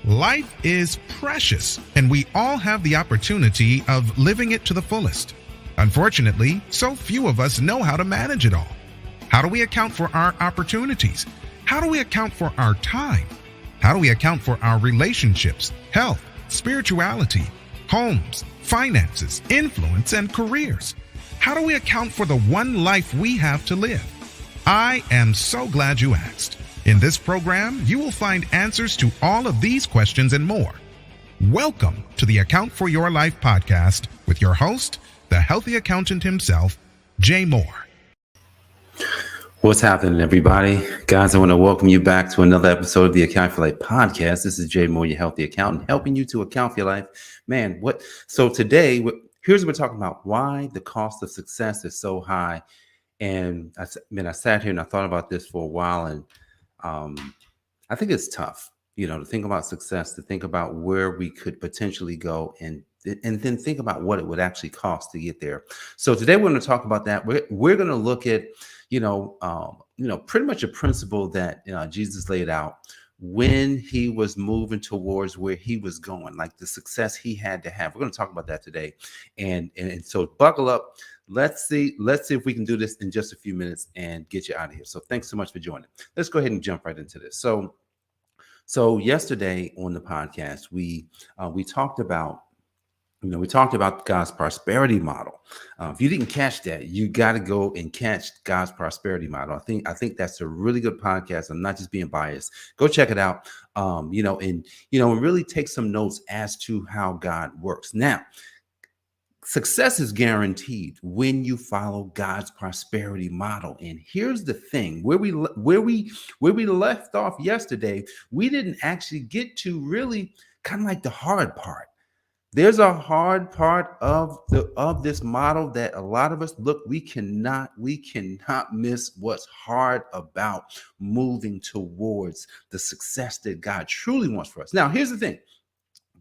Life is precious, and we all have the opportunity of living it to the fullest. Unfortunately, so few of us know how to manage it all. How do we account for our opportunities? How do we account for our time? How do we account for our relationships, health, spirituality, homes, finances, influence, and careers? How do we account for the one life we have to live? I am so glad you asked. In this program, you will find answers to all of these questions and more. Welcome to the Account for Your Life podcast with your host, the healthy accountant himself, Jay Moore. What's happening, everybody? Guys, I want to welcome you back to another episode of the Account for Your Life podcast. This is Jay Moore, your healthy accountant, helping you to account for your life. Man, so today, here's what we're talking about: why the cost of success is so high. And I sat here and I thought about this for a while, and I think it's tough, to think about success, to think about where we could potentially go, and then think about what it would actually cost to get there. So today we're going to talk about that. We're going to look at, pretty much a principle that Jesus laid out when he was moving towards where he was going, like the success he had to have. We're going to talk about that today, and so buckle up. Let's see if we can do this in just a few minutes and get you out of here. So thanks so much for joining. Let's go ahead and jump right into this. So yesterday on the podcast, we talked about God's prosperity model. If you didn't catch that, you got to go and catch God's prosperity model. I think that's a really good podcast. I'm not just being biased. Go check it out. And really take some notes as to how God works. Now, success is guaranteed when you follow God's prosperity model. And here's the thing: where we left off yesterday, we didn't actually get to really kind of like the hard part. There's a hard part of this model that a lot of us we cannot miss what's hard about moving towards the success that God truly wants for us. Now, here's the thing.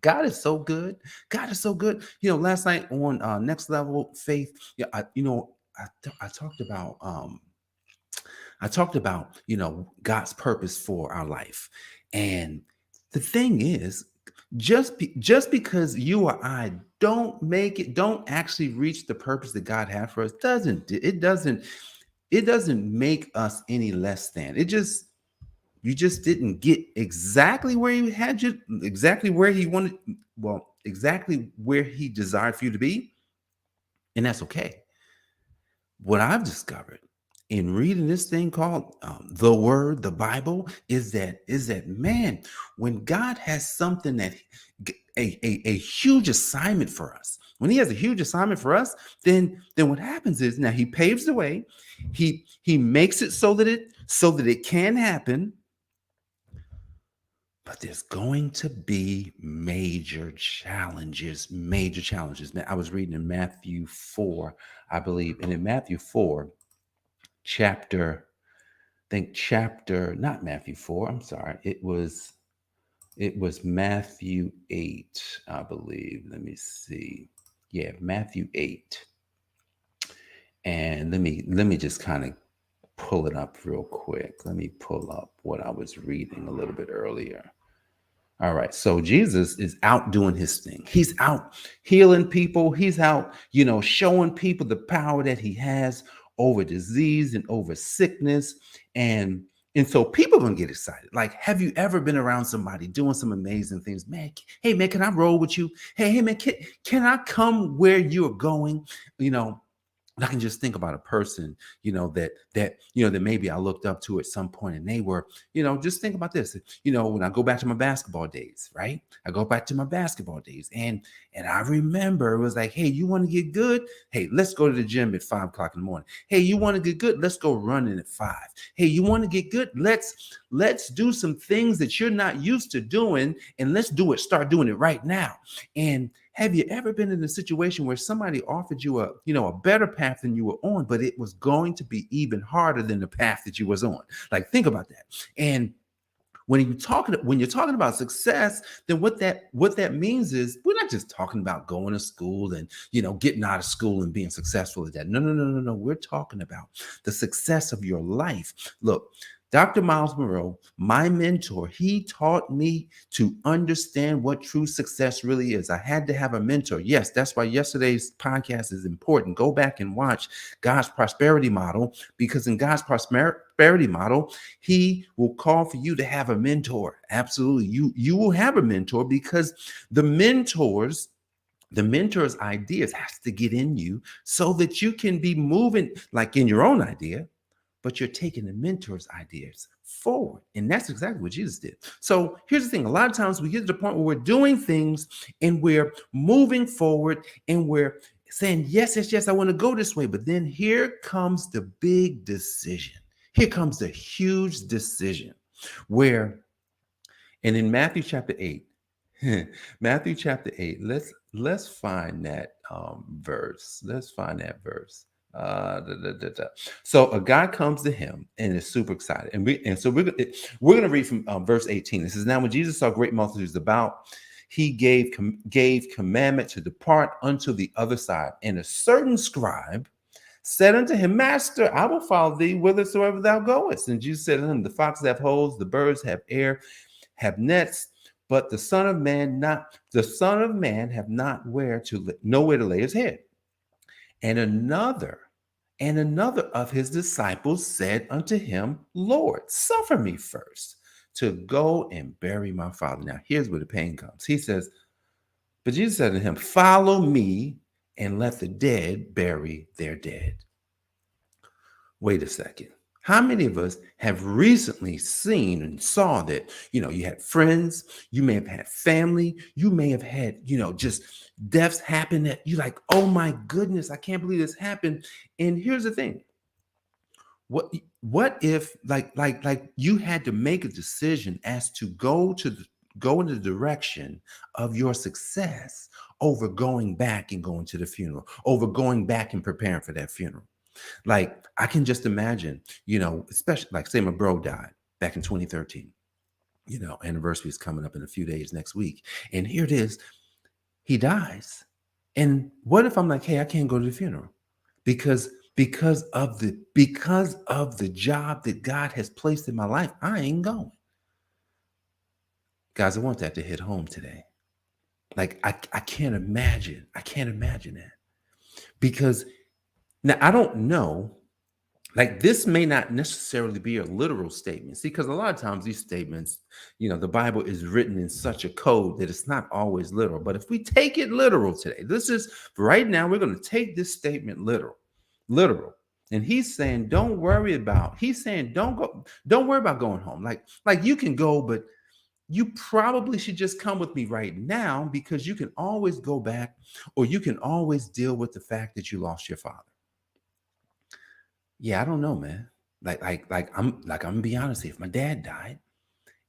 God is so good. God is so good. Last night on Next Level Faith, I talked about God's purpose for our life. And the thing is, just because you or I don't actually reach the purpose that God has for us, doesn't make us any less than. You just didn't get exactly where he had you, exactly where he wanted, exactly where he desired for you to be. And that's okay. What I've discovered in reading this thing called the Word, the Bible, is that man, when God has something that a huge assignment for us, when he has a huge assignment for us, then what happens is, now he paves the way, he makes it so that it can happen. But there's going to be major challenges. Now, I was reading in Matthew 4, I believe, and in Matthew 4, not Matthew 4, I'm sorry. It was Matthew 8, I believe. Let me see. Yeah, Matthew 8. And let me just kind of pull it up real quick. Let me pull up what I was reading a little bit earlier. All right. So Jesus is out doing his thing. He's out healing people. He's out, showing people the power that he has over disease and over sickness. And so people are going to get excited. Like, have you ever been around somebody doing some amazing things? Man, hey, man, can I roll with you? Hey, man, can I come where you're going? I can just think about a person, that maybe I looked up to at some point, and they were, just think about this, when I go back to my basketball days, right? I go back to my basketball days, and I remember it was like, hey, you want to get good? Hey, let's go to the gym at 5 o'clock in the morning. Hey, you want to get good? Let's go running at 5. Hey, you want to get good? Let's do some things that you're not used to doing, and let's start doing it right now. And have you ever been in a situation where somebody offered you a better path than you were on, but it was going to be even harder than the path that you was on? Like, think about that. And when you're talking about success, then what that means is, we're not just talking about going to school and getting out of school and being successful at that. No. We're talking about the success of your life. Look, Dr. Miles Monroe, my mentor, he taught me to understand what true success really is. I had to have a mentor. Yes, that's why yesterday's podcast is important. Go back and watch God's prosperity model, because in God's prosperity model, he will call for you to have a mentor. Absolutely. You will have a mentor, because the mentor's ideas has to get in you so that you can be moving like in your own idea, but you're taking the mentor's ideas forward. And that's exactly what Jesus did. So here's the thing. A lot of times we get to the point where we're doing things and we're moving forward and we're saying, yes, yes, yes, I want to go this way. But then here comes the big decision. Here comes the huge decision where, and in Matthew chapter 8, Matthew chapter 8, let's find that verse. Let's find that verse. So a guy comes to him and is super excited, and so we're gonna read from verse 18. It says, "Now when Jesus saw great multitudes about, he gave commandment to depart unto the other side. And a certain scribe said unto him, Master, I will follow thee whithersoever thou goest. And Jesus said unto him, The foxes have holes, the birds have air, have nets, but the Son of Man have not nowhere to lay his head. And another of his disciples said unto him, Lord, suffer me first to go and bury my father. Now, here's where the pain comes. He says, but Jesus said to him, follow me and let the dead bury their dead. Wait a second. How many of us have recently seen and saw that, you had friends, you may have had family, you may have had, just deaths happen that you're like, oh my goodness, I can't believe this happened. And here's the thing. What if like you had to make a decision as to go in the direction of your success over going back and going to the funeral, over going back and preparing for that funeral? Like, I can just imagine, especially like say my bro died back in 2013, anniversary is coming up in a few days next week. And here it is, he dies. And what if I'm like, hey, I can't go to the funeral because of the job that God has placed in my life, I ain't going. Guys, I want that to hit home today. Like, I can't imagine that, because now, I don't know, like this may not necessarily be a literal statement. See, because a lot of times these statements, the Bible is written in such a code that it's not always literal. But if we take it literal today, right now, we're going to take this statement literal. And he's saying, don't worry about going home. Like you can go, but you probably should just come with me right now, because you can always go back, or you can always deal with the fact that you lost your father. Yeah, I don't know, man. I'm gonna be honest here. If my dad died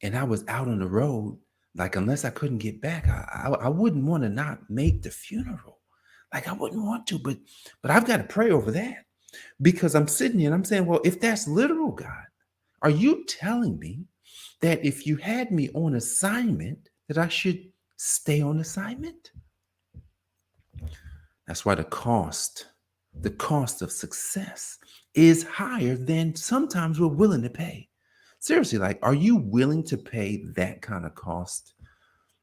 and I was out on the road, like unless I couldn't get back, I wouldn't want to not make the funeral. Like I wouldn't want to, but I've got to pray over that, because I'm sitting here and I'm saying, well, if that's literal, God, are you telling me that if you had me on assignment that I should stay on assignment? That's why the cost of success is higher than sometimes we're willing to pay. Seriously, like, are you willing to pay that kind of cost?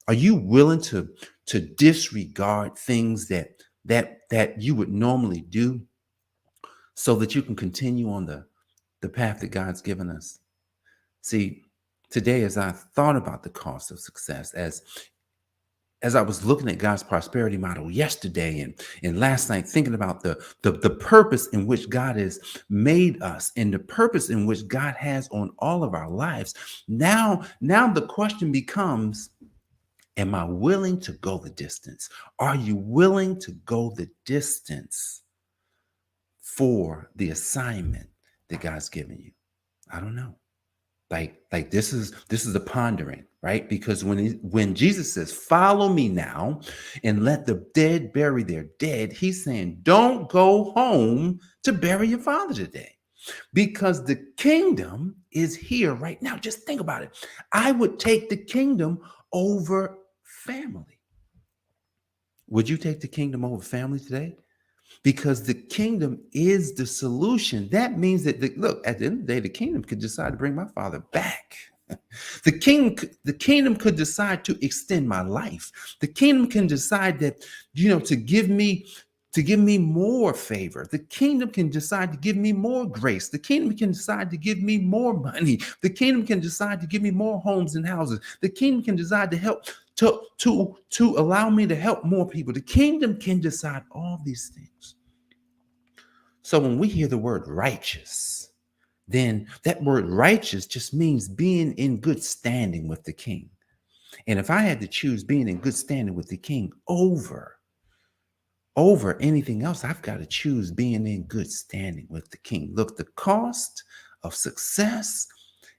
Are you willing to disregard things that you would normally do so that you can continue on the path that God's given us? See, today, as I thought about the cost of success, as I was looking at God's prosperity model yesterday and last night, thinking about the purpose in which God has made us and the purpose in which God has on all of our lives, now the question becomes, am I willing to go the distance? Are you willing to go the distance for the assignment that God's given you? I don't know. Like this is a pondering, right? Because when Jesus says, follow me now and let the dead bury their dead, he's saying, don't go home to bury your father today, because the kingdom is here right now. Just think about it. I would take the kingdom over family. Would you take the kingdom over family today? because the kingdom is the solution. That means that, look, at the end of the day, the kingdom could decide to bring my father back. The kingdom could decide to extend my life. The kingdom can decide that, to give me more favor. The kingdom can decide to give me more grace. The kingdom can decide to give me more money. The kingdom can decide to give me more homes and houses. The kingdom can decide to help to allow me to help more people. The kingdom can decide all these things. So when we hear the word righteous, then that word righteous just means being in good standing with the king. And if I had to choose being in good standing with the king over anything else, I've got to choose being in good standing with the king. Look, the cost of success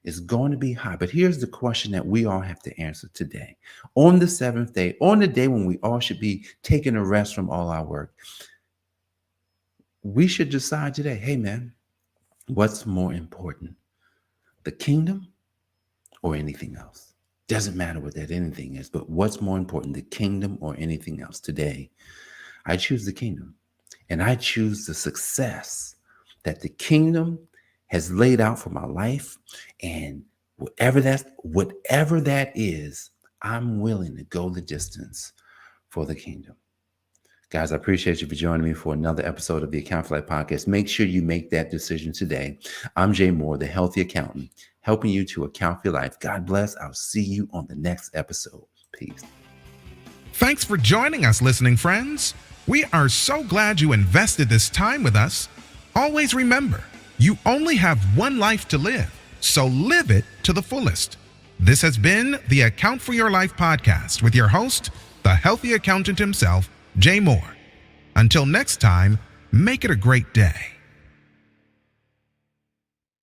is going to be high. But here's the question that we all have to answer today. On the seventh day, on the day when we all should be taking a rest from all our work, we should decide today, hey, man, what's more important, the kingdom or anything else? Doesn't matter what that anything is, but what's more important, the kingdom or anything else? Today, I choose the kingdom, and I choose the success that the kingdom has laid out for my life. And whatever that is, I'm willing to go the distance for the kingdom. Guys, I appreciate you for joining me for another episode of the Account for Life podcast. Make sure you make that decision today. I'm Jay Moore, the Healthy Accountant, helping you to account for your life. God bless. I'll see you on the next episode. Peace. Thanks for joining us, listening friends. We are so glad you invested this time with us. Always remember, you only have one life to live, so live it to the fullest. This has been the Account for Your Life podcast with your host, the Healthy Accountant himself, Jay Moore. Until next time, make it a great day.